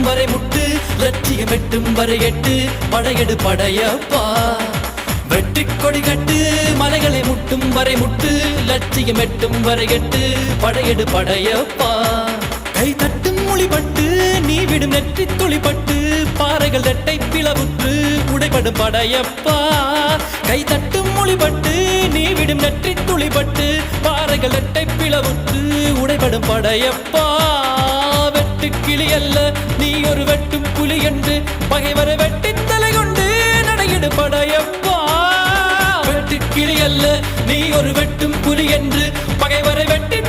முட்டும் வரை முட்டு லட்சியம் வெட்டும் வரை எட்டு படையெடு படையப்பா வெற்றி கொடி கட்டு மலைகளை முட்டும் வரை முட்டு லட்சியம் எட்டும் வரை எட்டு படையெடு படையப்பா கை தட்டும் மொழிபட்டு நீ விடும் நெற்றி துளிப்பட்டு பாறைகள் ரெட்டை பிளவுற்று உடைபடும் படையப்பா கை தட்டும் மொழிபட்டு நீ விடும் நெற்றி துளிப்பட்டு பாறைகள் ரெட்டை பிளவுற்று உடைபடும் படையப்பா வெட்டு கிளி அல்ல நீ ஒரு வெட்டும் புலி என்று பகைவரை வெட்டி தலை கொண்டு நடையிடு படையப்பா வெட்டு கிளி அல்ல நீ ஒரு வெட்டும் புலி என்று பகைவரை வெட்டி